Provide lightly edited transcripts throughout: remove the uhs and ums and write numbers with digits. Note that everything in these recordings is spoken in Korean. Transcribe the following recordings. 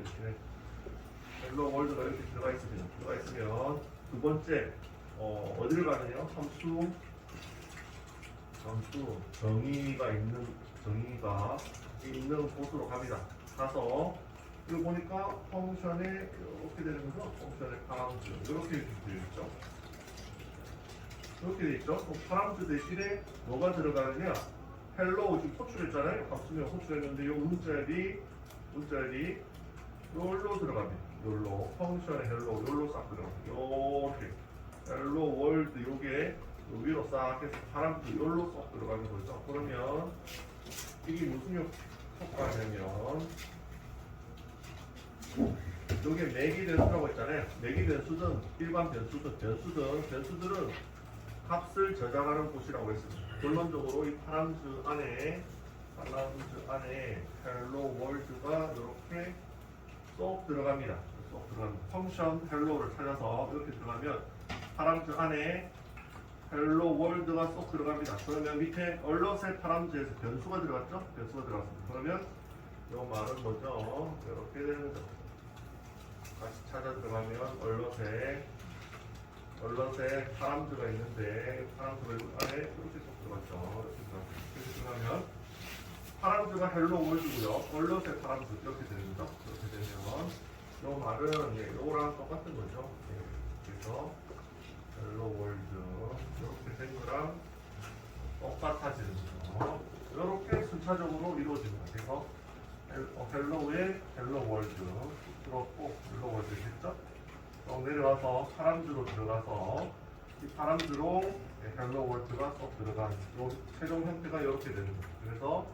대신에 헬로 월드가 이렇게 들어가 있으면 두 번째 어디를 가느냐? 함수 정의가 있는 곳으로 갑니다. 가서 이거 보니까 펑션에 이렇게 되는 거죠. 펑션의 파람즈 이렇게 되어 있죠. 이렇게 되어 있죠. 파람즈 대신에 뭐가 들어가느냐? 헬로 지금 호출했잖아요. 값수명 호출했는데 이 문자열이 요로 들어갑니다. 요로 펑션의 헬로 요로 싹 들어갑니다. 요렇게 헬로 월드 요게 위로 싹 해서 파람즈 요로 쏙 들어가는 거죠. 그러면 이게 무슨 효과냐면 요게 매기 변수라고 했잖아요. 매기 변수든 일반 변수들은 값을 저장하는 곳이라고 했습니다. 결론적으로 이 파람즈 안에 헬로 월드가 이렇게 쏙 들어갑니다. 펑션 헬로를 찾아서 이렇게 들어가면 파람즈 안에 헬로 월드가 쏙 들어갑니다. 그러면 밑에 얼럿의 파람즈에서 변수가 들어갔죠? 변수가 들어갔습니다. 그러면 이 말은 뭐죠? 이렇게 되는 거죠. 다시 찾아 들어가면 얼럿에 파람즈가 있는데 파람즈가 안에 이렇게 쏙 들어갔죠. 이렇게 들어가면 파람즈가 헬로 월드고요. 얼럿의 파람즈 이렇게 되는 거죠. 이렇게 되면 이 말은 요거랑 똑같은 거죠. 그래서 헬로 월드 이렇게 된 거랑 똑같아지는 거죠. 이렇게 순차적으로 이루어집니다. 그래서 헬로의 헬로 월드 들었고 헬로 월드 됐죠? 내려와서 파람즈로 들어가서 이 파람즈로 헬로 월드가 쏙 들어간 요 최종 형태가 이렇게 되는 거죠.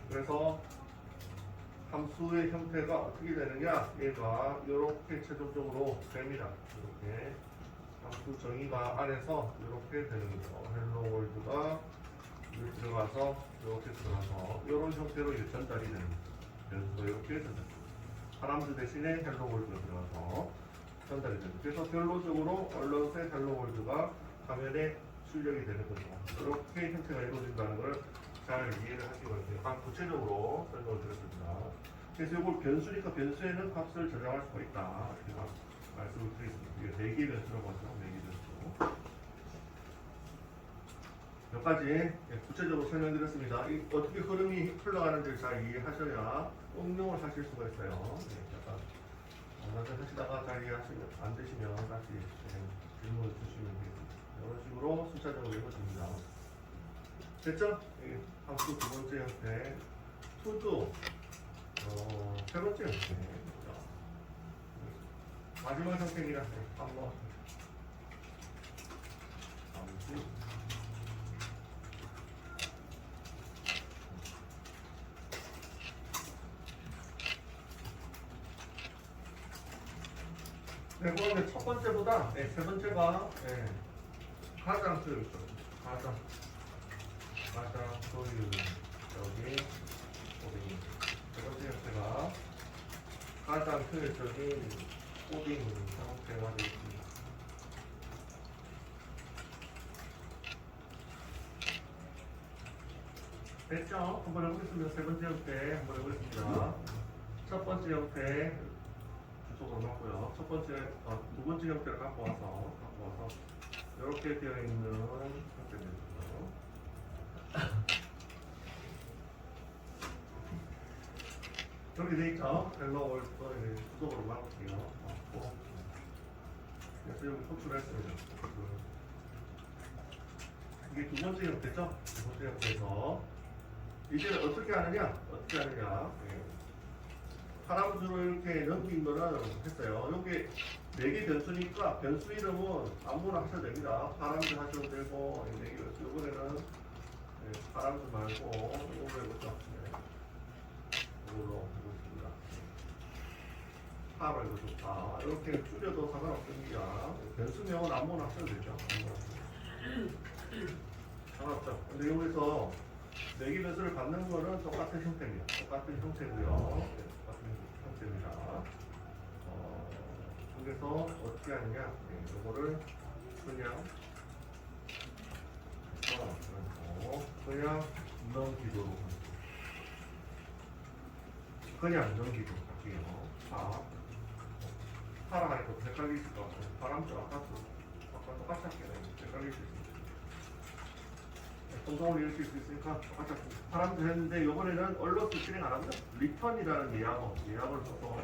그래서 함수의 형태가 어떻게 되느냐? 얘가 이렇게 최종적으로 됩니다. 이렇게 함수 정의가 안에서 이렇게 되는 거죠. 헬로 월드가 이렇게 들어가서 이런 형태로 이제 전달이 되는 거죠. 변수가 이렇게 전달됩니다. 파람즈 대신에 헬로 월드가 들어가서 전달이 됩니다. 그래서 결론적으로 얼럿의 헬로 월드가 화면에 출력이 되는 거죠. 이렇게 형태가 이루어진다는 걸 잘 이해를 하시기 바랍니다. 구체적으로 설명을 드렸습니다. 그래서 이걸 변수니까 변수에는 값을 저장할 수가 있다. 이렇게 말씀을 드리겠습니다. 이게 매기 변수라고 하죠. 매기 변수. 몇 가지 구체적으로 설명드렸습니다. 어떻게 흐름이 흘러가는지를 잘 이해하셔야 응용을 하실 수가 있어요. 약간 하시다가 잘 이해하시면 안 되시면 다시 질문을 주시면 되겠습니다. 이런 식으로 순차적으로 읽어줍니다. 됐죠? 함수 두 번째 형태, 투도 세 번째 형태. 마지막 형태입니다. 한번 함수. 네, 그런데 첫 번째보다 세 번째가 가장 효율적, 가장 효율적인 코딩. 세 번째 형태가 가장 효율적인 코딩 형태가 되겠습니다. 됐죠? 한번 해보겠습니다. 세 번째 형태 한번 해보겠습니다. 첫 번째 형태 주소로 넣고요. 두 번째 형태를 갖고 와서 이렇게 되어 있는 형태입니다. 이렇게 되어 있죠? 헬로 월드 주소로 넣을게요. 그래서 여기 호출했습니다. 이게 두 번째 형태죠? 두 번째 형태에서 이제는 어떻게 하느냐? 파람즈로 이렇게 넘긴 거는 했어요. 여기 4개 변수니까 변수 이름은 아무나 하셔도 됩니다. 파람즈 하셔도 되고, 4개 변수. 이번에는 파람즈 말고, 이걸로 해보죠. 이걸로 해보겠습니다. 파로 해보죠. 파. 이렇게 줄여도 상관없습니다. 변수명은 아무나 하셔도 되죠. 상관없죠. 근데 여기서 4개 변수를 받는 거는 똑같은 형태입니다. 똑같은 형태고요. 그래서 어떻게 하느냐? 이거를 그냥 넘기도록 그냥 넘기고 갈게요. 파라 하니까 헷갈릴 것 같아요. 바람도 아까 똑같이 할게요. 헷갈릴 수 있습니다. 동동을 일으킬 수 있으니까 똑같이 할게요. 바람도 했는데 이번에는 얼로스 실행 안 합니다. 리턴이라는 예약을 써서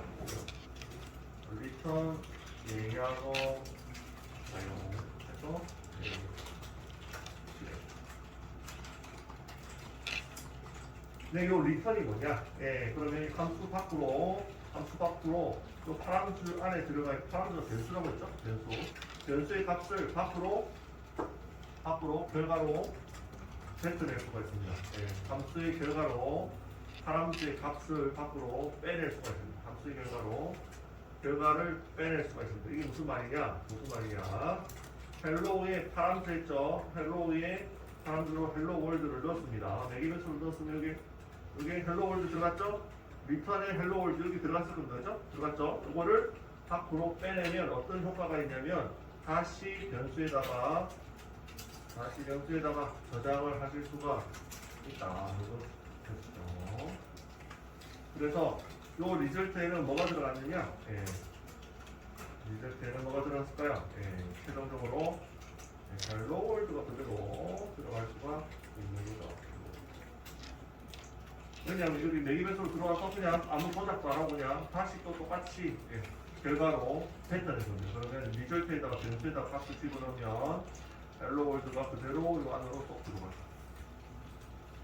리턴 예약어 사용해서 실행. 네, 요 리턴이 뭐냐? 그러면 함수 밖으로 또 파람수 안에 들어가 파람수가 변수라고 했죠? 변수의 값을 밖으로 결과로 뱉어낼 수가 있습니다. 함수의 결과로 파람수의 값을 밖으로 빼낼 수가 있습니다. 함수의 결과를 빼낼 수가 있습니다. 이게 무슨 말이냐? 헬로우에 파람수 했죠? 헬로우에 파람수로 헬로 월드를 넣었습니다. 매기변수를 넣었으면 여기 헬로 월드 들어갔죠? 리턴에 헬로 월드 여기 들어갔을 겁니다. 들어갔죠? 이거를 밖으로 빼내면 어떤 효과가 있냐면 다시 변수에다가 저장을 하실 수가 있다. 이거 됐죠. 그래서 요 리절트에는 뭐가 들어갔느냐? 리절트에는 뭐가 들어갔을까요? 최종적으로 헬로 월드가 그대로 들어갈 수가 있는 거죠. 왜냐하면 여기 매기변수로 들어가서 그냥 아무 조작도 안 하고 그냥 다시 또 똑같이 결과로 뱉어낸 겁니다. 그러면 리절트에다가 변수에다가 값을 집어넣으면 헬로 월드가 그대로 이 안으로 쏙 들어가요.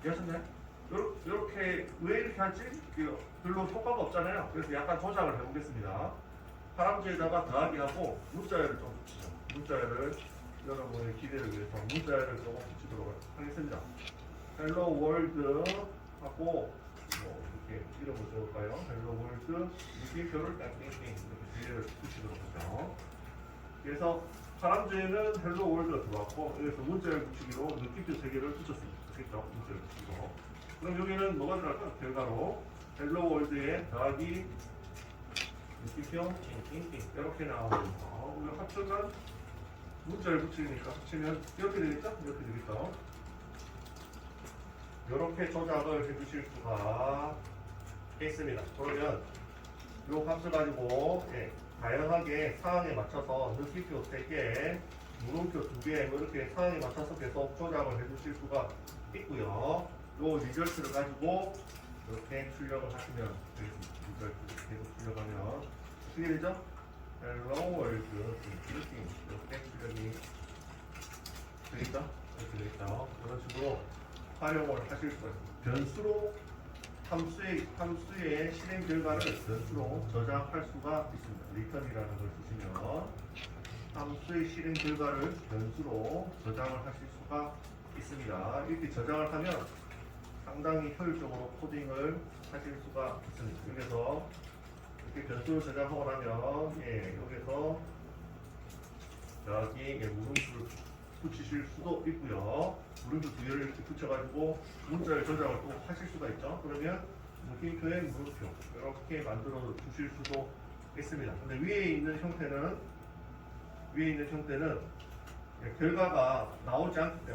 이해하셨나요? 이렇게 왜 이렇게 하지? 별로 효과가 없잖아요. 그래서 약간 조작을 해보겠습니다. 파람주에다가 더하기 하고 문자열을 좀 붙이죠. 문자열을 여러분의 기대를 위해서 문자열을 조금 붙이도록 하겠습니다. 헬로 월드 하고 뭐 이렇게 이름을 적을까요? 헬로 월드 느낌표를 땡땡땡 이렇게 두 개를 붙이도록 하죠. 그래서 파람주에는 헬로 월드가 들어왔고 여기서 문자열 붙이기로 느낌표 세 개를 붙였습니다. 그렇죠? 문자열 붙이고. 그럼 여기는 뭐가 들어갈까요? 결과로 헬로 월드에 더하기 느낌표 띵띵띵 이렇게 나오면서 우리가 합쳐면 문자를 붙이니까 합치면 이렇게 되겠죠? 이렇게 되겠죠? 이렇게 조작을 해주실 수가 있습니다. 그러면 이 값을 가지고 다양하게 상황에 맞춰서 느낌표 3개, 물음표 2개 뭐 이렇게 상황에 맞춰서 계속 조작을 해주실 수가 있고요. 이 리절트를 가지고 이렇게 출력을 하시면 되겠습니다. 리절트 계속 출력하면 어떻게 되죠? 헬로 월드 이렇게 출력이 되겠죠? 이렇게 되겠죠? 이런 식으로 활용을 하실 수가 있습니다. 변수로 함수의 실행 결과를 변수로 저장할 수가 있습니다. 리턴이라는 걸 쓰시면 함수의 실행 결과를 변수로 저장을 하실 수가 있습니다. 이렇게 저장을 하면 상당히 효율적으로 코딩을 하실 수가 있습니다. 여기서 이렇게 변수를 저장하고 나면 여기서 여기 물음표를 붙이실 수도 있고요. 물음표 2개를 이렇게 붙여가지고 문자를 저장을 또 하실 수가 있죠. 그러면 느낌표에 물음표 이렇게 만들어 주실 수도 있습니다. 근데 위에 있는 형태는 결과가 나오지 않기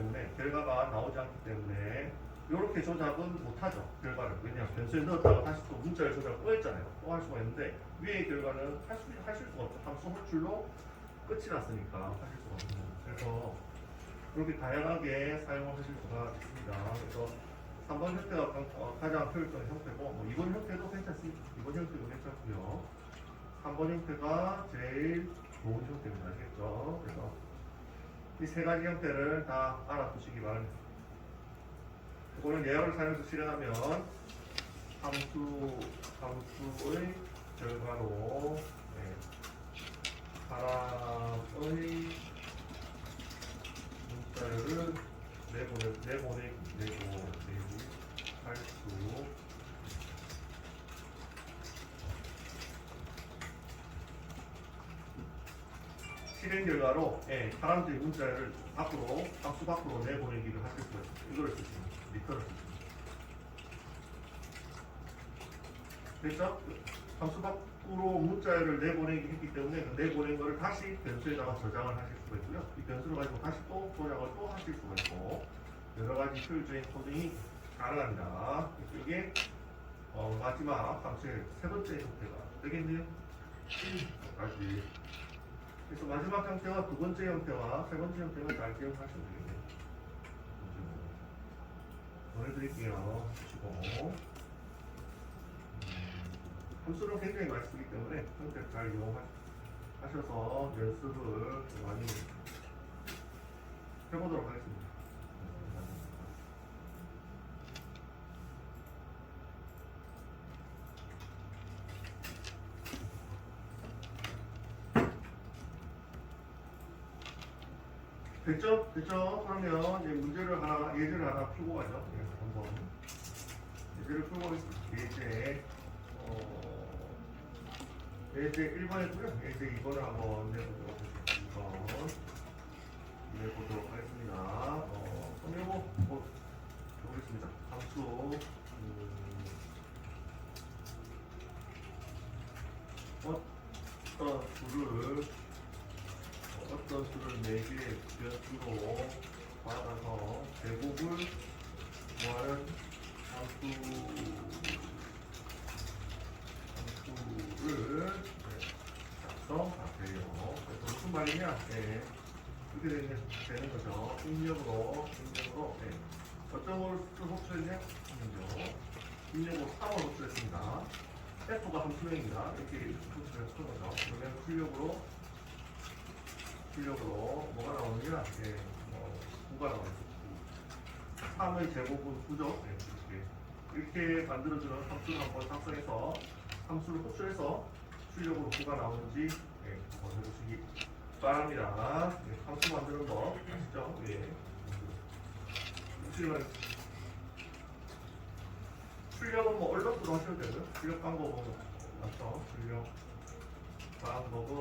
때문에 이렇게 조작은 못하죠. 결과를. 왜냐하면 변수에 넣었다가 다시 또 문자를 조작을 또 했잖아요. 또 할 수가 있는데 위의 결과는 하실 수가 없죠. 함수 호출로 끝이 났으니까 하실 수가 없는 거죠. 그래서 그렇게 다양하게 사용을 하실 수가 있습니다. 그래서 3번 형태가 가장 효율적인 형태고, 뭐 2번 형태도 괜찮습니다. 2번 형태도 괜찮고요. 3번 형태가 제일 좋은 형태입니다. 알겠죠? 그래서 이 세 가지 형태를 다 알아두시기 바랍니다. 이거는 예열을 사용해서 실행하면 함수의 결과로 사람의 문자열을 내보내기 할 수 실행 결과로 사람들의 문자열을 함수 밖으로 내보내기를 하실 수가 있습니다. 이걸 쓰시면 리턴을 쓰시면 됐죠? 함수 밖으로 문자열을 내보내기 했기 때문에 그 내보낸 것을 다시 변수에다가 저장을 하실 수가 있고요. 이 변수를 가지고 다시 또 조작을 또 하실 수가 있고 여러 가지 효율적인 코딩이 가능합니다. 이게 마지막 함수의 세 번째 형태가 되겠네요. 다시. 그래서 마지막 형태와 두 번째 형태와 세 번째 형태가 잘 기억하시면 되겠네요. 보내드릴게요. 보시고. 함수는 굉장히 많이 쓰기 때문에 형태 잘 이용하셔서 연습을 많이 해보도록 하겠습니다. 됐죠? 됐죠? 그러면 이제 예제를 하나 풀고 가죠. 예, 한번 예제를 풀고 가겠습니다. 예제 1번이고요. 예제 2번을 한번 내보도록 하겠습니다. 2번 내보도록 하겠습니다. 그럼 이거 보겠습니다. 함수 어떤 수를 4개의 변수로 받아서 제곱을 구하는 함수를 작성하세요. 그래서 무슨 말이냐? 이렇게 되는 거죠. 입력으로 어떤 걸 호출했냐? 입력으로 3을 호출했습니다. F가 함수명입니다. 이렇게 호출을 했던 거죠. 그러면 출력으로 뭐가 나오느냐? 9가 나오죠. 3의 제곱은 9죠. 이렇게 만들어주는 함수를 한번 작성해서 함수를 호출해서 출력으로 9가 나오는지 한번 해보시기 바랍니다. 함수 만드는 법 아시죠? 출력은 뭐 얼럿으로 하셔도 되고요. 출력 방법은 맞죠? 출력 방법은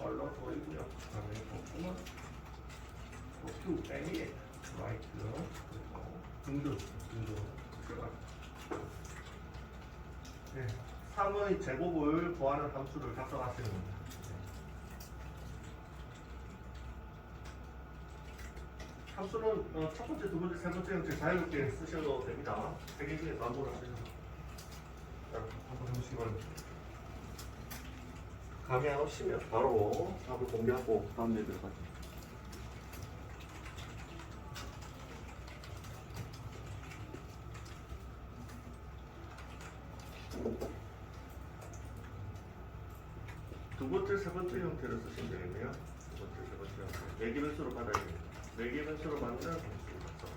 얼럿으로이고요. 그다음에 보통은 to, any, right 등등 네, 3의 제곱을 구하는 함수를 작성하시는 겁니다. 함수는 첫 번째, 두 번째, 세 번째 형태 자유롭게 쓰셔도 됩니다. 세 개 중에서 아무거나 쓰셔도 한번 해보시기 바랍니다. 감이 안 오시면 바로 답을 공개하고 다음 예를 가죠. 두 번째, 세 번째 형태를 쓰시면 되겠네요. 두 번째, 세 번째 형태. 4개 변수로 받아야 됩니다. 4개 변수로 만드는 함수를 작성.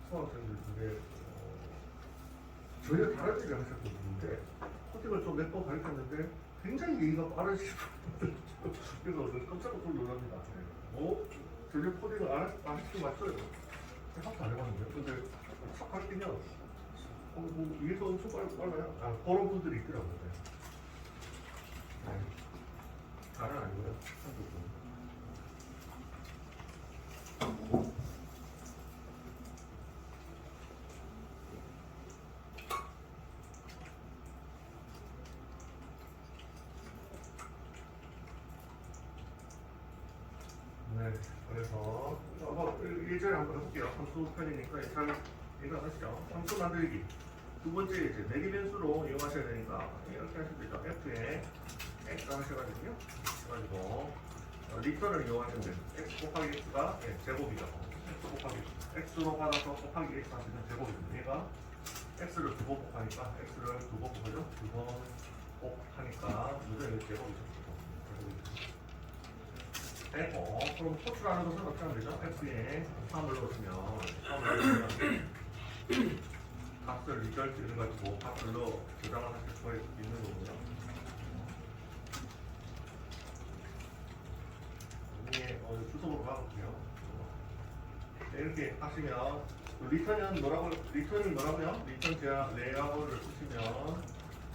수험생들 중에 전혀 다른 일을 하셨던 분인데 코딩을 좀 몇 번 가르쳤는데 굉장히 얘기가 빠르시고 그래서 깜짝 놀랍니다. 전혀 코딩을 안 하시는 거 맞죠? 하나도 안 해봤는데 근데 딱 가르치면 위에서 엄청 빨라요. 그런 분들이 있더라고요. 다른 아니고요. 한두 분. 그래서 예전에 한번 해볼게요. 함수 편이니까 잘 이해하시죠? 함수 만들기. 두 번째 이제 내리변수로 이용하셔야 되니까 이렇게 하시면 되죠. F에 X 하셔가지고요. 해가지고 리턴을 이용하시면 돼요. X 곱하기 X가 제곱이죠. X 곱하기 X로 받아서 곱하기 X 하시면 제곱입니다. 얘가 X를 두 번 곱하니까 X를 두 번 곱하죠. 두 번 곱하니까 무조건 제곱이죠. 되고 그럼 호출하는 것은 어떻게 하면 되죠? F에 3을 넣으시면 3을 넣으면 값을 리절트 이런 가지고 값을 넣어 저장을 하실 수가 있는 거고요. 이게 주석으로 가볼게요. 이렇게 하시면 리턴은 뭐라고 리턴이 뭐라고요? 리턴 제약 레이아웃을 쓰시면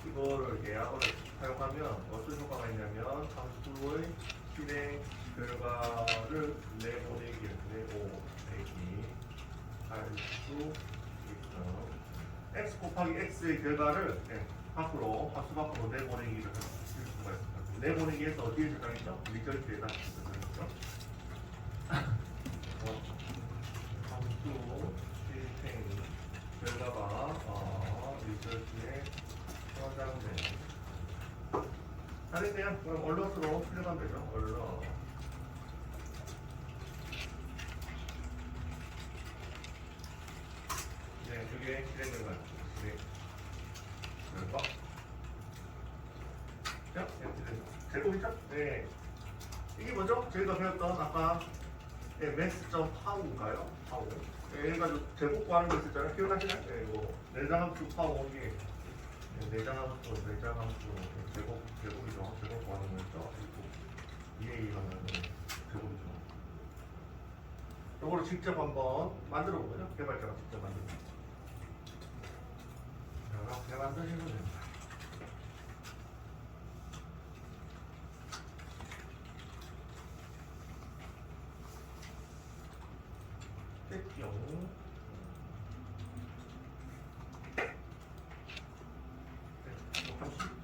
이거를 예약을 사용하면 어떤 효과가 있냐면 함수의 실행 결과를 내보내기 할 수 있죠. x 곱하기 x의 결과를 밖으로 함수 밖으로 내보내기를 할 수가 있습니다. 내보내기에서 어디에 저장했죠? 리절트에다 저장했죠. 함수 실행 결과가 리절트에 저장된. 다른데요? 그럼 언럿으로 출력하면 되죠. 언럿. 네, 그게 실행된 거예요. 실행. 자, 제곱이죠? 네. 이게 뭐죠? 저희가 배웠던 아까 max.pow인가요? pow. 네, 해가지고 제곱 구하는 거 있었잖아요. 기억나시나요? 네, 이거 내장함수 pow 이게 내장함수 제곱이죠. 제곱 구하는 거였죠. EA라는 제곱이죠. 이거를 직접 한번 만들어 보죠. 개발자가 직접 만들어 보죠. 이렇게 만드시면 됩니다. 땡용.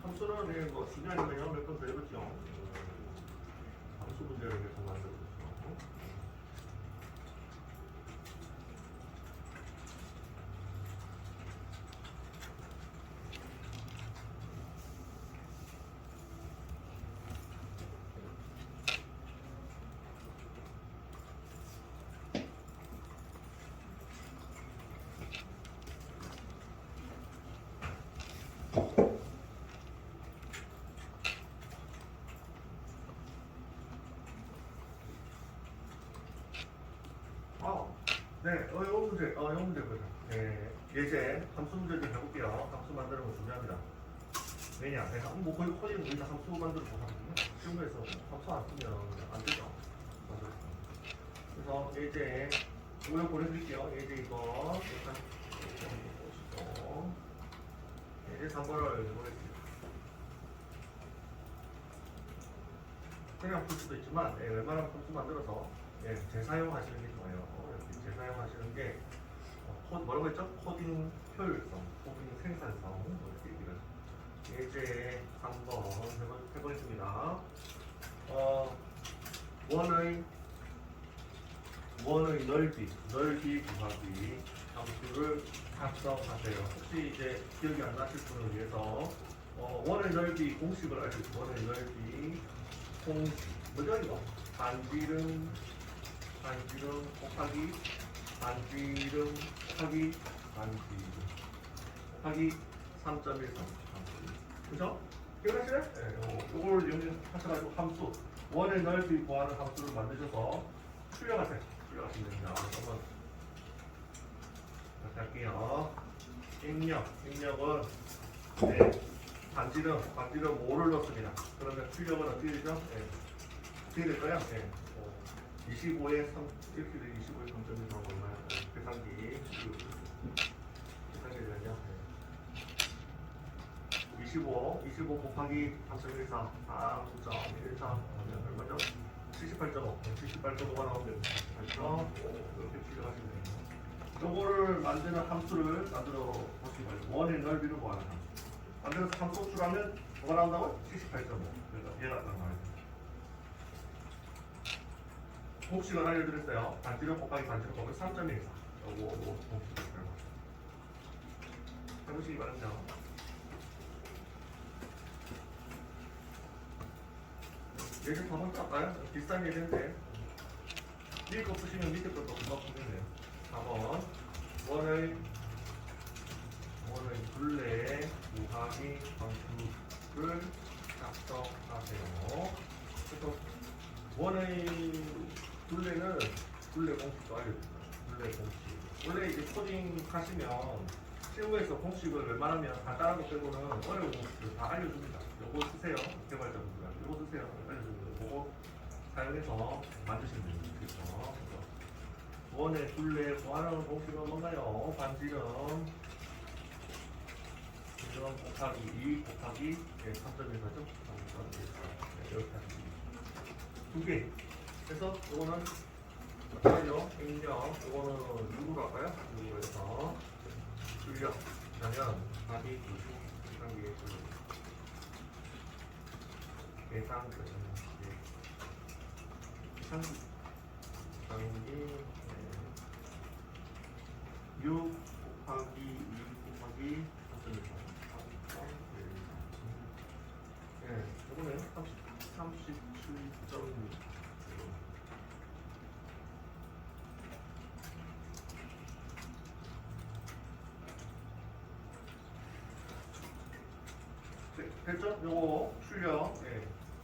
함수는 뭐 중요하니까요. 몇 번 더 해보죠. 함수 문제를 계속 만들어 보죠. 네, 요 문제 보자. 네, 예제 함수 문제 좀 해볼게요. 함수 만드는 거 중요합니다. 왜냐? 내가 뭐 거의 우리 다 함수 만들어 보거든요. 쉬운 거에서 함수 안 쓰면 안 되죠. 그래서 예제 이거 보내드릴게요. 예제 이거 일단 보시고 예제 3번을 보내드릴게요. 그냥 풀 수도 있지만 웬만하면 함수 만들어서 재사용하시는 게 좋아요. 재사용하시는 게 뭐라고 했죠? 코딩 효율성, 코딩 생산성 이렇게 얘기를 예제 3번 해보겠습니다. 원의 넓이 구하기 함수를 작성하세요. 혹시 이제 기억이 안 나실 분을 위해서 원의 넓이 공식을 알려주세요. 원의 넓이 공식 뭐죠 이거? 반지름 곱하기 반지름 곱하기 3.13 그죠? 기억나시나요? 네, 이걸 이용하셔가지고 함수 원의 넓이 구하는 함수를 만드셔서 출력하세요. 출력하시면 됩니다. 한번 할게요. 입력은 반지름 5를 넣습니다. 그러면 출력은 어떻게 되죠? 어떻게 될까요? 25에 3 이렇게 돼 25에 3.1 나오고 얼마야? 계산기 되면요. 25 곱하기 3.14 3.13 하면 얼마죠? 78.5 78.5가 나오면 됩니다. 그래서 이렇게 출력하시면 됩니다. 요거를 만드는 함수를 만들어 보시면 원의 넓이를 구하는 함수 만들어서 함수 호출하면 뭐가 나온다고요? 78.5 그러니까 얘가 나와요. 공식을 알려드렸어요. 반지름 곱하기 반지름 곱하기 3.14 요거 공식을 해보시기 바랍니다. 예제 더 먼저 할까요? 비슷한 예제인데 위에 거 쓰시면 밑에 것도 금방 보겠네요. 4번 원의 둘레 우하기 관수를 작성하세요. 그래서 원의 둘레는 둘레 공식도 알려줍니다. 둘레 공식. 원래 이제 코딩 하시면 실무에서 공식을 웬만하면 간단한 거 빼고는 어려운 공식을 다 알려줍니다. 요거 쓰세요. 개발자분들. 요거 쓰세요. 알려줍니다. 요거 사용해서 만드시면 되겠죠. 원의 둘레 구하는 공식은 뭔가요? 반지름 1 곱하기 2 곱하기 3.1가죠? 이렇게 하시면 두 개. 그래서 요거는 어떡하죠? 입력. 요거는 6으로 할까요? 6으로 해서 출력. 그러면 답이 90단계 계산 당연히 6 곱하기 2 곱하기 3.1 네, 이거는 37.6 됐죠? 요거 출력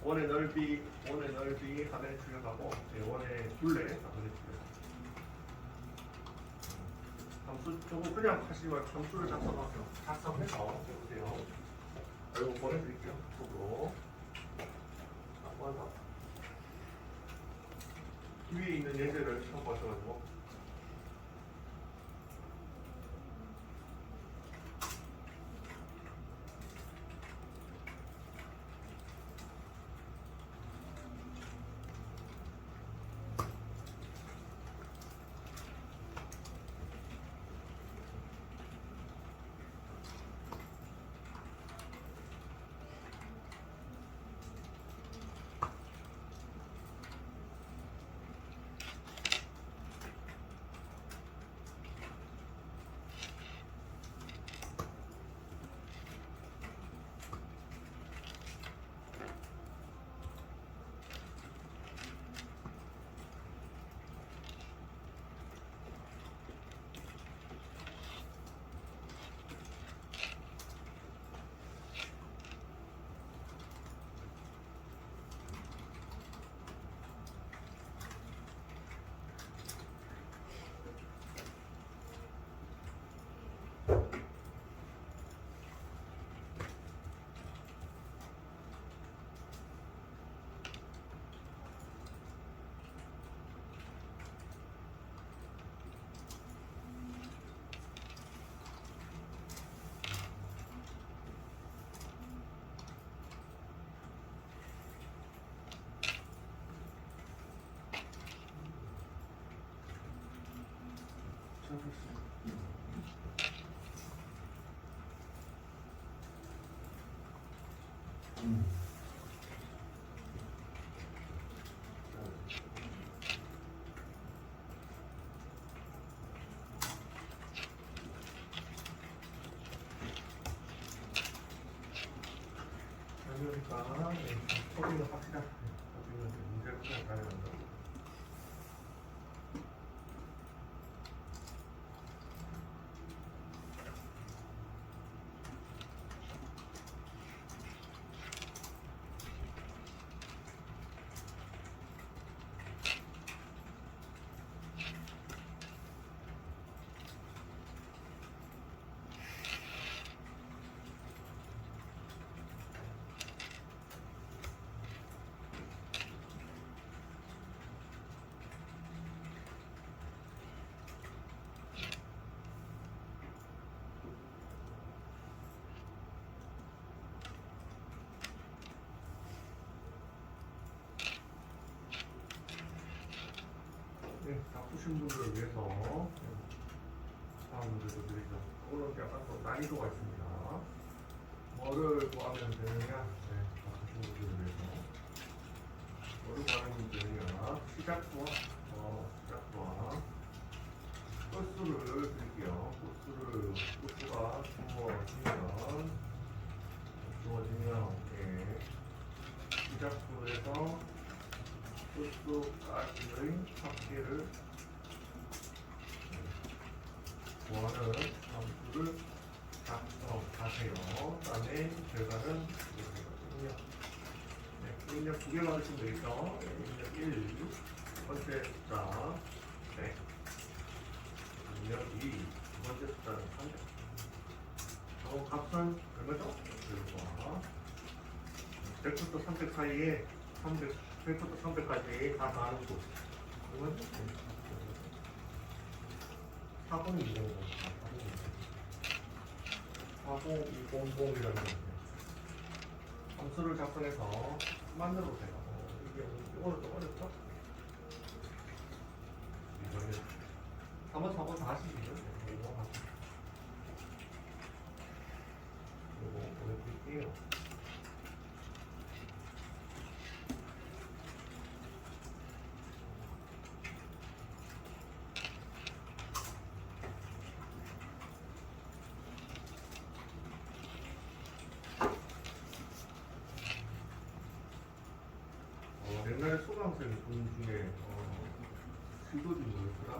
원의 넓이 하단에 출력하고 원의 둘레 하단에 출력 함수 요거 그냥 하시지 말고 함수를 작성해서 해보세요. 이거 보내드릴게요. 속으로 한번 더 위에 있는 예제를 참고하셔가지고 그러니까 소리는 합시다. 소리는 문제를 그냥 가능한다. 다 푸신 분들을 위해서 다음 문제도 드리죠. 오늘 약간 또 난이도가 있습니다. 뭐를 구하면 되느냐? 다 푸신 분들을 위해서 뭐를 구하면 되느냐? 시작과 건수를 드릴게요. 건수가 2번, 시작부에서 끝까지의 합계를 구하는 함수를 작성하세요. 그 다음에 결과는 입력. 네, 입력 두 개 받으시면 되겠죠. 입력 1, 첫 번째 숫자 100. 입력 2, 두 번째 숫자는 300. 값은 얼마죠? 결과 100부터 300 사이에 100부터 300까지 다 더하는 수. 얼마죠? 40200. 40200이라는 건데 함수를 작성해서 만들어보세요. 이게 오늘 좀 어렵죠? 이거는 3번, 4번 다 하시죠? 이거 하시죠. 이거 보내드릴게요. 옛날에 소강생 분 중에 시도지 뭐였더라?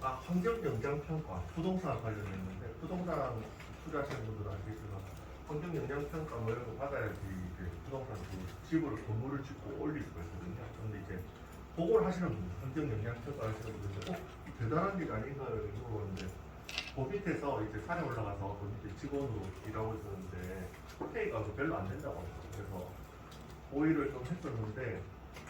환경영향평가 부동산 관련했는데 부동산 투자하시는 분들은 아시겠지만 환경영향평가 뭐 이런 거 받아야지 이제 부동산 그 집을 건물을 짓고 올릴 수가 있거든요. 근데 이제 그걸 하시는 분들 환경영향평가 하시는 분들은 대단한 일 아닌가요? 이렇게 물어보는데 그 밑에서 이제 산에 올라가서 그 밑에 직원으로 일하고 있었는데 페이가 별로 안 된다고 하더라고요. 그래서 오일을 좀 했었는데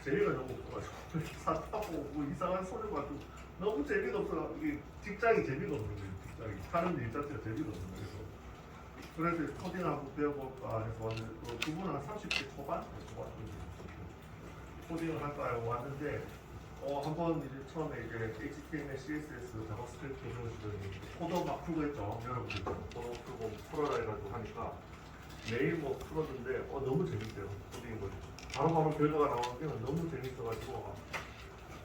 재미가 너무 없어가지고 사타고 뭐 이상한 소리 가지고 너무 재미가 없어. 이게 직장이 재미가 없는 거예요. 직장이 하는 일 자체가 재미가 없는 거예요. 그래서 코딩 한번 배워볼까 해서 왔는데 그분은 한 30대 초반? 코딩을 할까 하고 왔는데 한번 이제 처음에 이제 HTML, CSS, 자바스크립트 배우시더니 코드 막 풀고 했죠. 여러분들 코드 풀고 풀어라 해가지고 하니까 매일 뭐 풀었는데 너무 재밌대요. 코딩 거 바로바로 결과가 나오는 게 너무 재밌어가지고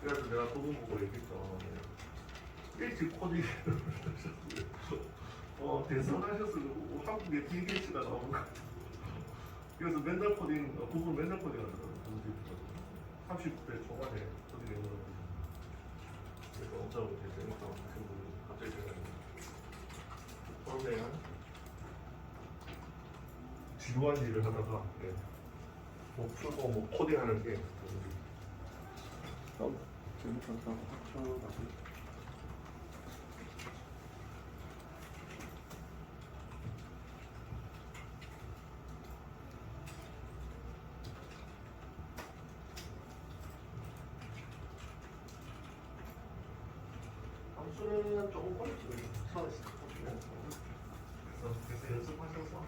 그래서 내가 그분 보고 얘기했죠. 일찍 코딩 대선하셨어요. 한국에 BH가 나오는 거 같아요. 그래서 맨날 코딩 그분 맨날 코딩 하더라고요. 30대 초반에 코딩 연구를 그래서 엄청 재밌다고 하신 분이 갑자기 생각이 나요. 지루한 일을 하다가 뭐 풀고 뭐 코딩하는 게 재밌었다고 하셔가지고 함수는 조금 어렵지 처음에 시작하시면 그래서 연습하셔서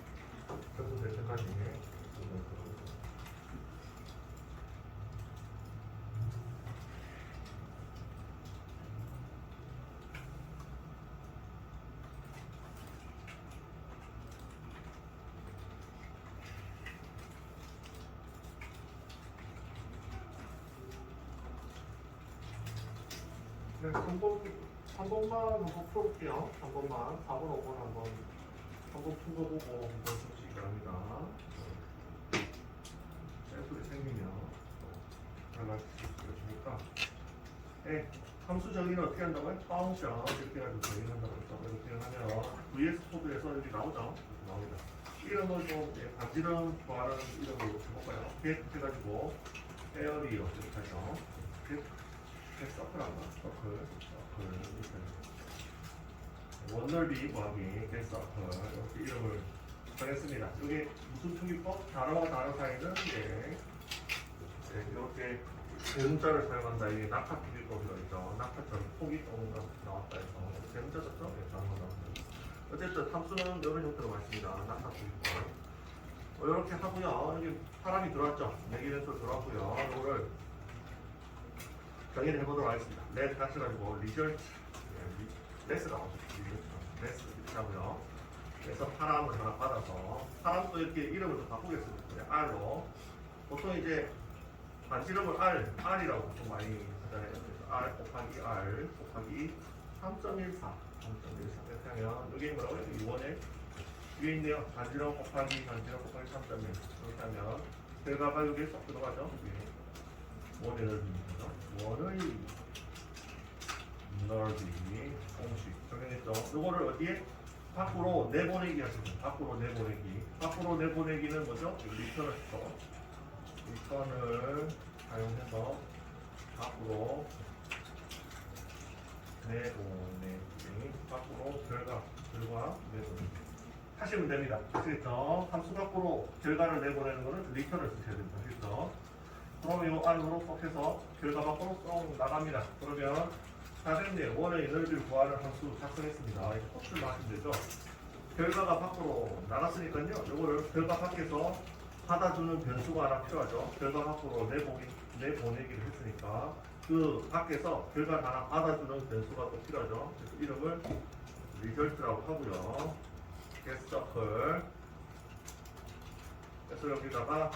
점수 될 때까지 네, 한 번만 한번 풀어볼게요. 한 번만 4번, 5번 한번 풀어보고 한번 보시기 바랍니다. 짤소리 생기면 연락주실 수 있으니까. 네, 함수 정의는 어떻게 한다고요? 펑션 이렇게 해가지고 정의한다고 했죠. 이렇게 하면 VS 코드에서 여기 나오죠. 이렇게 나옵니다. 이름을 좀 반지름 구하는 이름으로 해볼까요? get 해가지고 에어리어 이렇게 하죠. 서클한가? 서클 원넓이 구하기 get서클 이렇게 이름을 정했습니다. 여기 무슨 표기법? 단어와 단어 사이는 이렇게 대문자를 사용한다. 이게 낙하 표기법이라고 있죠. 낙하처럼 폭이 조금 나왔다 해서 대문자 썼죠? 단어가 나왔죠. 어쨌든 함수는 이런 형태로 맞습니다. 낙하 표기법 이렇게 하고요. 여기 사람이 들어왔죠. 내기면서 들어왔고요. 이거를 정의를 해보도록 하겠습니다. let 같이 가지고 result 레스 나오죠. 레스 이렇게 하고요. 그래서 사람을 하나 받아서 사람도 이렇게 이름을 좀 바꾸겠습니다. R로 보통 이제 반지름을 R이라고 보통 많이 하잖아요. 그래서 R 곱하기 R 곱하기 3.14 이렇게 하면 여기 뭐라고요? 2원의 위에 있네요. 반지름 곱하기 3.1 그렇게 하면 결과가 여기에 쏙 들어가죠. 원의 넓이입니다. 원의 넓이 공식 정해냈죠. 이거를 어디에? 밖으로 내보내기 하시면 밖으로 내보내기. 밖으로 내보내기는 뭐죠? 리턴을 쓰죠. 리턴을 사용해서 밖으로 내보내기. 밖으로 결과 내보내기. 하시면 됩니다. 아시겠죠? 함수 밖으로 결과를 내보내는 거는 리턴을 쓰셔야 됩니다. 아시겠죠? 그러면 이 안으로 쏙 해서 결과 밖으로 쏙 나갑니다. 그러면 다 됐네요. 원의 넓이를 구하는 함수 작성했습니다. 이제 호출만 하시면 되죠. 결과가 밖으로 나갔으니까요. 이거를 결과 밖에서 받아주는 변수가 하나 필요하죠. 결과 밖으로 내보내기를 했으니까 그 밖에서 결과를 하나 받아주는 변수가 또 필요하죠. 그래서 이름을 리절트라고 하고요. getSucker. 그래서 여기다가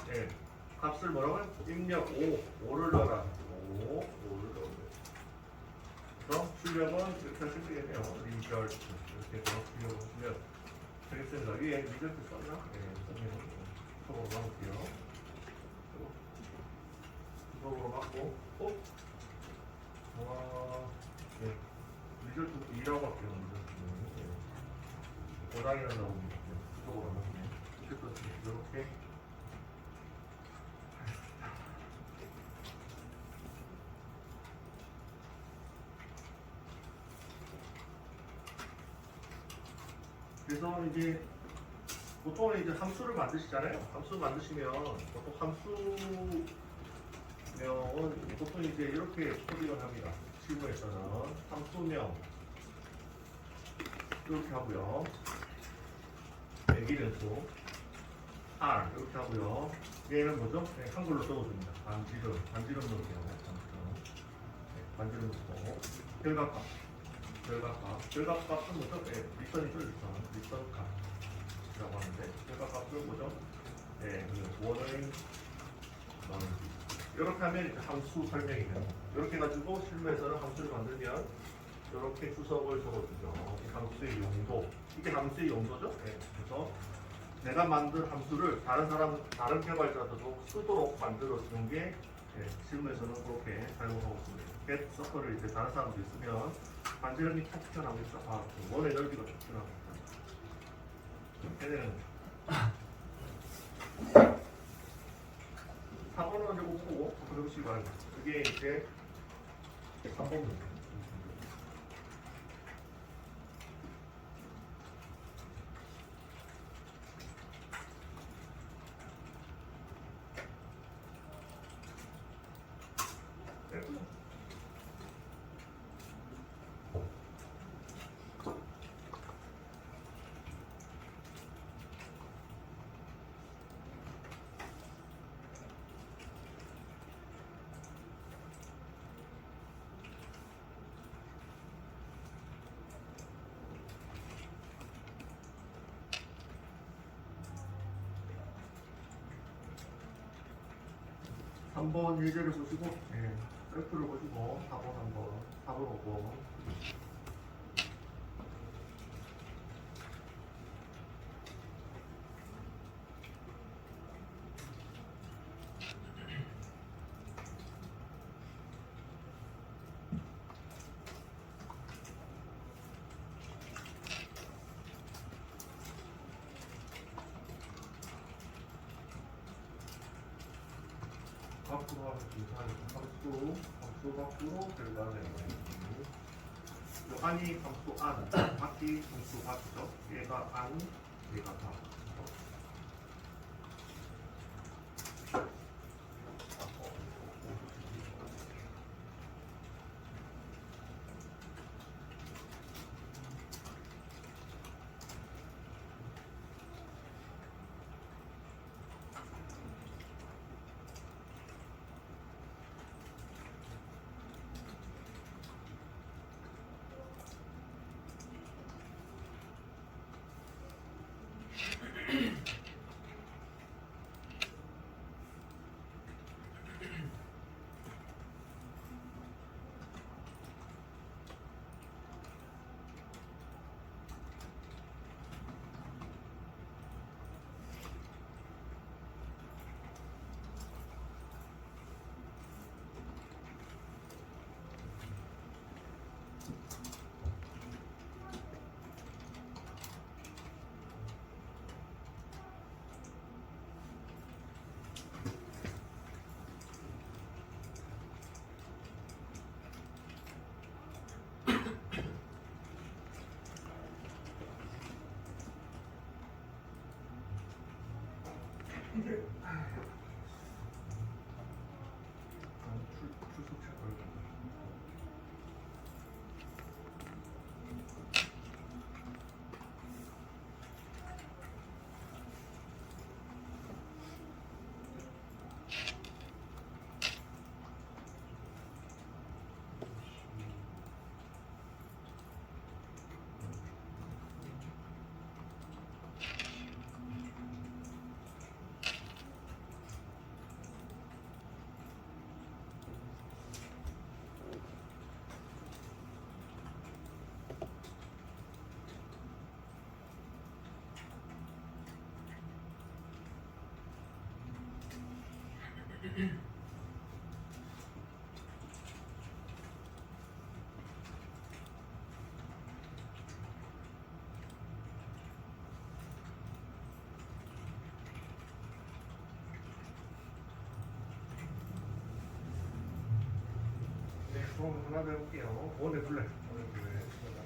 값을 뭐라고요? 입력 5를 넣어라. 5를 넣어요. 그래서 출력은 이렇게 하시면 되겠네요. 리절트 이렇게 해서 출력을 하시면 되겠습니다. 위에 리절트 썼나? 썼네요. 수동으로 막을게요. 수동으로 막고 리절트 2라고 할게요. 고장이라고 나오는데 수동으로 막네. 이렇게 그래서 이제 보통은 이제 함수를 만드시잖아요. 함수 만드시면 보통 함수명은 보통 이제 이렇게 코딩을 합니다. 실무에서는 함수명 이렇게 하고요. 기변수 R 이렇게 하고요. 얘는 뭐죠? 한글로 써줍니다. 반지름 넣을게요. 반지름 넣고 결과값은 뭐죠? 리턴이죠, 리턴값이라고 하는데 결과값은 뭐죠? 원의 넓이. 이렇게 하면 이제 함수 설명이 됩니다. 이렇게 가지고 실무에서는 함수를 만들면 이렇게 주석을 적어주죠. 이 함수의 용도, 이게 함수의 용도죠. 그래서 내가 만든 함수를 다른 개발자들도 쓰도록 만들어 주는 게 실무에서는 그렇게 사용하고 있습니다. getSucker를 이제 다른 사람도 있으면 반지름이 탁 튀어나오겠죠. 원의 넓이가 탁 튀어나옵니다. 얘네는 4번은 이제 못 보고 그러시기 바랍니다. 이게 이제 3번입니다. 한번 예제를 보시고, 셀프를 보시고, 4번 5번. 밖으로 하면 함수 밖으로 결과를 요 안이 함수 안, 밖이 함수 밖이죠. 얘가 안, 얘가 밖. 이게 출석 체크를 그럼 하나 더 해볼게요. 원에 둘레. 시작하겠습니다.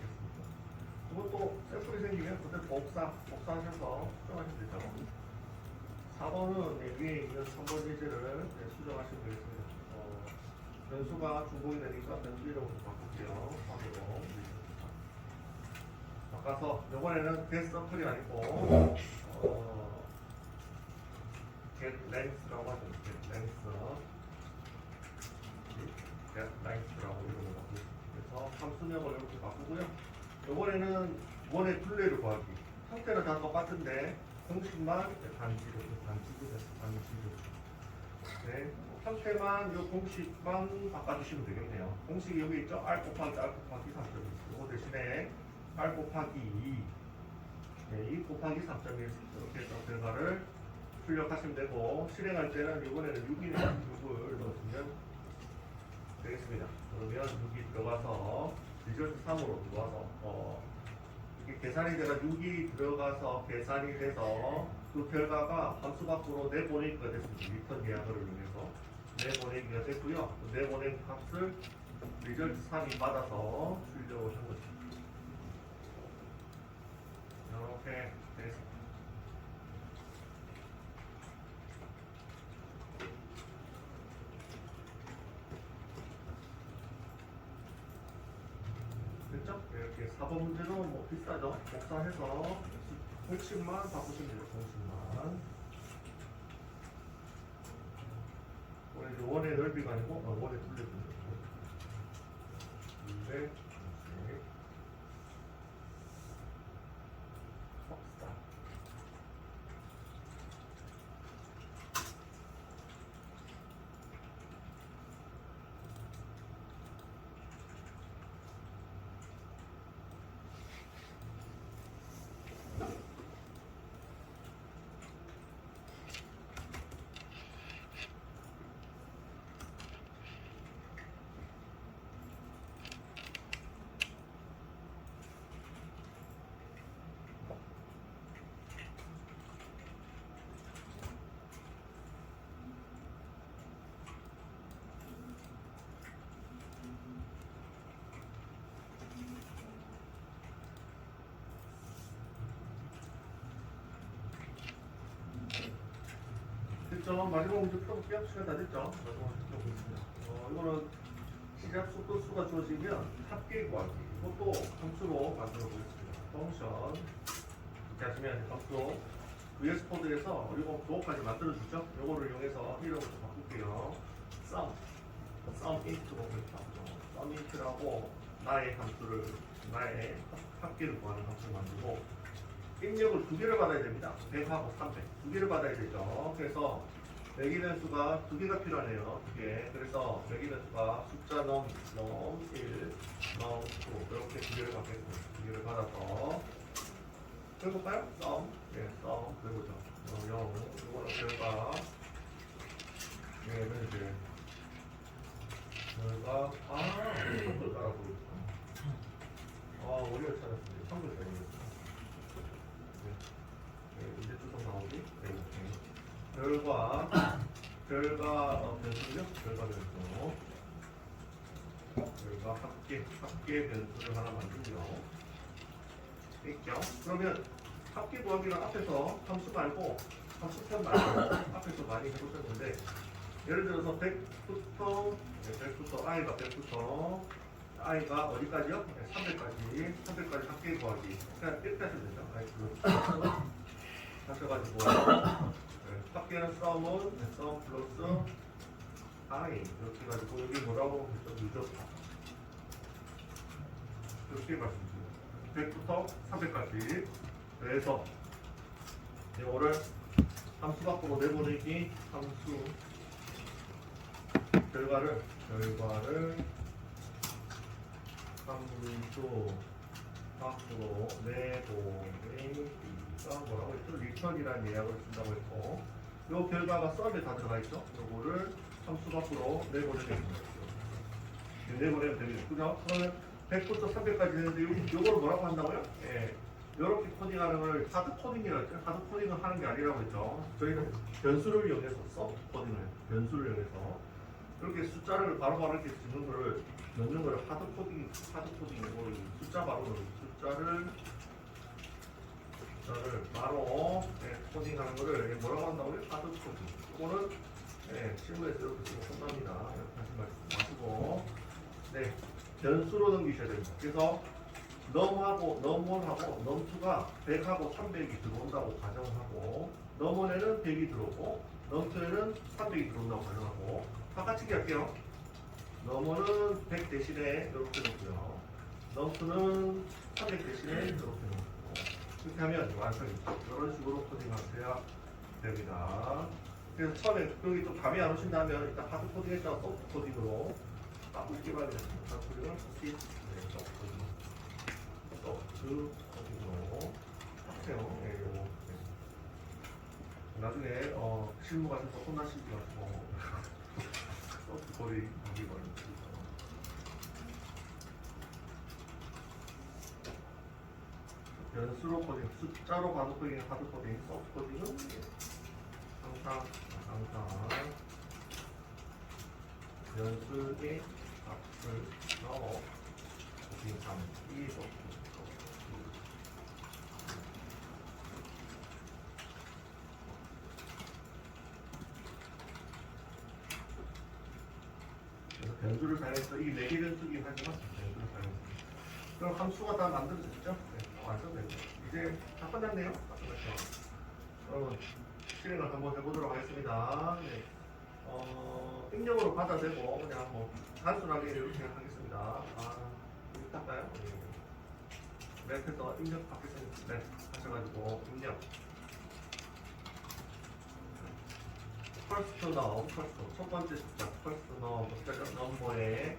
그것도 셀프리 생기면 그때 복사하셔서 수정하시면 되죠. 4번은 위에 있는 3번 예제를 수정하시면 되겠습니다. 변수가 주공이 되니까 변수 이름으로 바꿀게요. 3으로. 바꿔서 이번에는 get 서클이 아니고 get length라고 하죠. get length라고 이름을 바꾸고 그래서 함수명을 이렇게 바꾸고요. 이번에는 원의 둘레를 구하기. 형태는 다 똑같은데 공식만 단지로. 네, 형태만 이 공식만 바꿔주시면 되겠네요. 공식이 여기 있죠? R 곱하기 3점이 있고 대신에 R 곱하기 2, 네, 2 곱하기 3점이 이렇게 해서 결과를 출력하시면 되고 실행할 때는 이번에는 6을 넣어주면 되겠습니다. 그러면 6이 들어가서 리절트 3으로 들어와서 이렇게 계산이 돼서 6이 들어가서 계산이 돼서 그 결과가 함수 밖으로 내보내기가 됐습니다. 리턴 계약을 이용해서 내보내기가 됐고요. 내보낸 값을 리절트 3이 받아서 출력을 한 거죠. 이렇게 되겠습니다. 됐죠? 이렇게 4번 문제는 뭐 비슷하죠? 복사해서 공식만 바꾸시면 돼요. 공식만. 이제 원의 넓이가 아니고 원의 둘레입니다. 둘레 공식 복사. 됐죠? 마지막 문제 풀어볼게요. 시간 다 됐죠? 마지막 문제 풀어보겠습니다. 이거는 시작 속도수가 주어지면 합계 구하기. 이것도 함수로 만들어 보겠습니다. 펑션 이렇게 하시면 함수로 VS 코드에서 이거 도어까지 만들어 주죠. 이거를 이용해서 이름을 좀 바꿀게요. sum int로 sum int라고 나의 합계를 구하는 함수를 만들고 입력을 2개를 받아야 됩니다. 100하고 300. 2개를 받아야 되죠. 그래서 매기는 수가 2개가 필요하네요. 2개. 그래서 매기는 수가 숫자 num 1, num 2 이렇게 2개를 받겠습니다. 2개를 받아서 해볼까요? sum. 네, sum. 해보죠. 0. 이거는 결과. 얘는 이제 결과. 이걸 따라보겠습니다. 우리가 찾았습니다. 3분 전이었어요. 네, 이제 쭉 나오지? 네, 이렇게. 결과 변수죠? 결과 변수. 결과 합계 변수를 하나 만들고요. 있죠? 그러면 합계 구하기는 앞에서 함수 말고 함수편 말고 앞에서 많이 해보셨는데 예를 들어서 100부터 i가 100부터 i가 어디까지요? 300까지 합계 구하기. 그냥 이렇게 하시면 되죠. 하셔가지고 합계는 sum 플러스 i 이렇게 해가지고 여기 뭐라고 했죠? 유저수 이렇게 말씀드립니다. 100부터 300까지. 그래서 이거를 함수 밖으로 내보내기 함수 결과를 함수 밖으로 내보내기가 뭐라고 했죠? 리턴이라는 예약을 쓴다고 했고 이 결과가 썰에 다 들어가 있죠? 이거를 함수 밖으로 내보내면 되겠죠. 그죠? 그러면 100부터 300까지 되는데 요걸 뭐라고 한다고요? 예. 이렇게 코딩하는 걸 하드 코딩이라고 했죠. 하드 코딩을 하는 게 아니라고 했죠. 저희는 변수를 이용해서 소프트 코딩을 해요. 변수를 이용해서 이렇게 숫자를 바로바로 이렇게 넣는 거를 하드 코딩이고 숫자 바로 넣는 숫자를 바로 코딩하는 거를 뭐라고 한다고요? 하드 코딩. 이거는 실무에서 이렇게 쓰고 혼납니다. 이렇게 하지 마시고 네 변수로 넘기셔야 됩니다. 그래서 넘1하고 넘2가 100하고 300이 들어온다고 가정하고 넘1에는 100이 들어오고 넘2에는 300이 들어온다고 가정하고 바깥치기 할게요. 넘1은 100 대신에 이렇게 놓고요. 넘2는 300 대신에 이렇게 놓고 이렇게 하면 완성이죠. 이런 식으로 코딩하셔야 됩니다. 그래서 처음에 여기 좀 감이 안 오신다면 일단 하드 코딩 했다가 소프트 코딩으로 바꾸시기 바랍니다. 하드 코딩을 다시 소프트 코딩으로 하세요. 네, 요거. 나중에 실무 가셔서 혼나시지 마시고 소프트 코딩 하기 바랍니다. 변수로 코딩, 숫자로 하드 코딩, 소프트 코딩은 항상 변수의 값을 넣어 코딩하는 이 소프트. 그래서 변수를 사용해서 이 4개 변수기 하지만 변수를 사용해서 그럼 함수가 다 만들어졌죠? 네, 완성됐죠. 이제 다 끝났네요. 다 끝났죠. 그러면 실행을 한번 해보도록 하겠습니다. 네. 입력으로 받아도 되고 그냥 뭐 단순하게 이렇게 하겠습니다. 이렇게 할까요? 맵에서 입력 받겠습니다. 네, 하셔가지고 입력. first 넘, 첫 번째 숫자 first 넘버에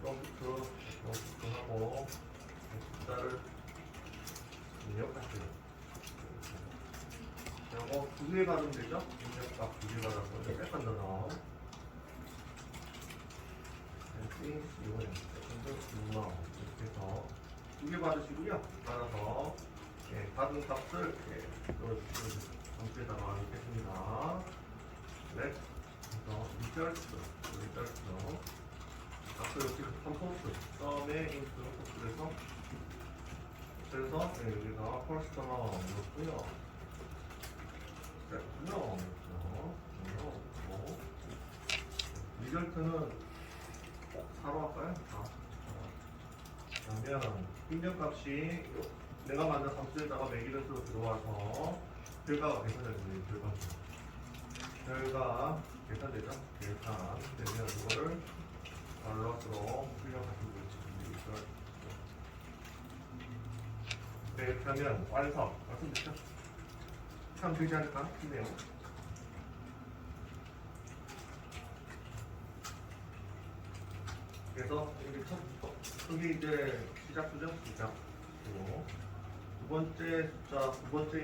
프롬프트 하고 숫자를 입력하세요. 그리고 2개 받으면 되죠? 입력값 2개 받아서 세컨드 넘 이번에 세컨드 넘 이렇게 해서 2개 받으시고요. 받아서 받은 값을 점수에다가 넣겠습니다. 네. 그래서 리절트 앞서 이렇게 컴포트 썸에 인트 포트에서 그래서 여기다가 퍼스트 넣었고요. 넣었고 리절트는 꼭 4로 할까요? 그러면 입력값이 내가 만든 함수에다가 매기변수로 들어와서 결과가 계산되는 결과 계산되죠? 계산되면 이거를 발럿으로 풀려가지고 이렇게 하면 완성 맞습니까? 참 되지 않을까 싶네요. 그래서 여기 이제 시작수죠? 그리고 두 번째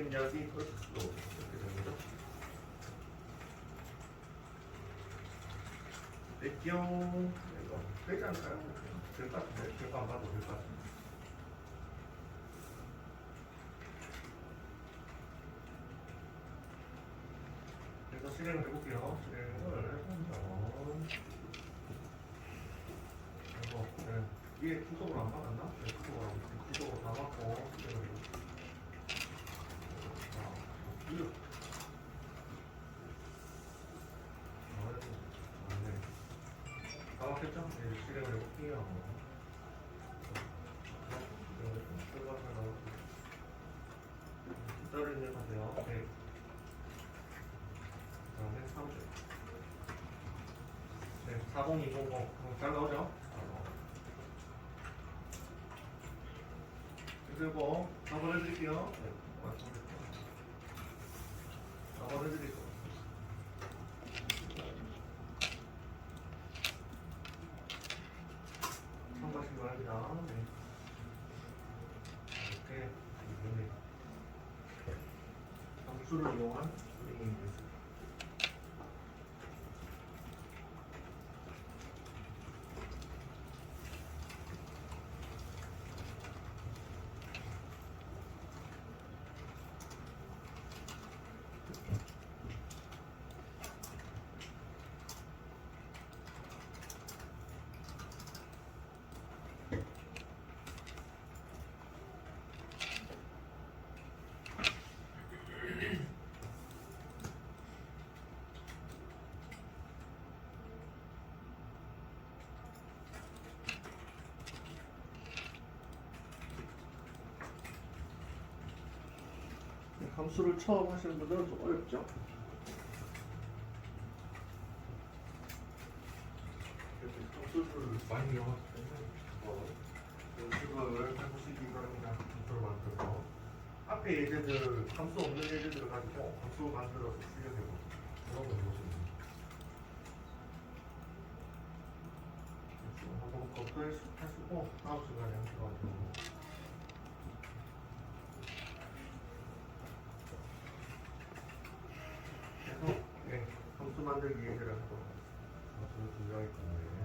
입력이 first로 이렇게 되는 거죠. 이거 되지 않을까요? 될 것 같은데 결과 안 봐도 될 것 같은데 해서 실행을 해보면 이거 이게 구속으로 안 받았나? 네, 구속으로 다 받고 실행을 해볼게요. 다 맞겠죠? 네, 실행을 해볼게요. 숫자를 입력하세요. 100. 그다음에 3주. 네, 40200. 잘 나오죠? 그리고 4번 해드릴게요. 네, 맞습니다. 4번 해드릴게요. 참고하시기 바랍니다. 네. 이렇게 이번에 함수를 이용한 스트링이 됐습니다. 함수를 처음 하시는 분들은 좀 어렵죠? 함수를 많이 이용하기 때문에 연습을 해보시기 바랍니다. 함수를 만들어서 앞에 예제들, 함수 없는 예제들을 가지고 함수 만들어서 출력해보세요. 그런 거 해보시면 한번 검토하시고 다음 시간에 함수가 되고 그래서 함수 만들기 예제를 하도록 함수를 준비하기 때문에